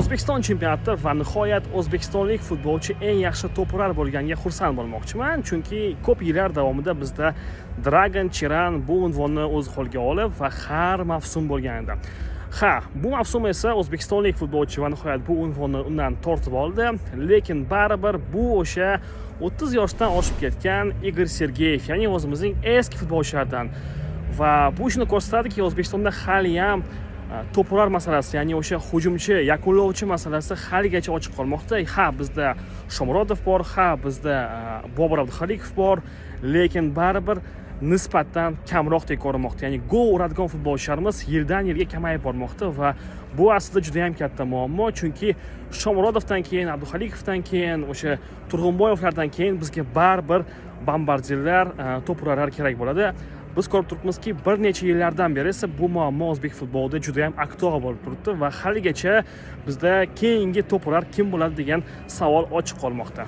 O'zbekiston chempionati va nihoyat o'zbekistonlik futbolchi eng yaxshi to'plar bo'lganiga xursand bo'lmoqchiman, chunki ko'p yillar davomida bizda Dragan Cheran bu unvonni o'z qo'liga olib va har mavsum bo'lgan edi. Bu mavsum esa o'zbekistonlik futbolchi va nihoyat bu unvonni undan tortib oldi, lekin baribir bu o'sha 30 yoshdan oshib ketgan Igor Sergeyev, ya'ni o'zimizning eski futbolchilardan. Va bu shuni ko'rsatadiki, O'zbekistonda hali ham to'plar masalasi, ya'ni o'sha hujumchi, yakunlovchi masalasi haligacha ochiq qolmoqda. Bizda Shomurodov bor, bizda Bobur Abduxoliqov bor, lekin baribir nisbatan kamroqdek ko'rinmoqda. Ya'ni gol uradigan futbolchilarimiz yildan yilga kamayib bormoqda va bu aslida juda ham katta muammo, chunki Shomurodovdan keyin, Abduxoliqovdan keyin, o'sha Turg'unboyevlardan keyin bizga baribir bombardierlar, to'purarlar kerak bo'ladi. Biz ko'rib turibmizki, bir necha yillardan beri esa bu muammo o'zbek futbolida juda ham aktual bo'lib turibdi va haligacha bizda keyingi to'plar kim bo'ladi degan savol ochiq qolmoqda.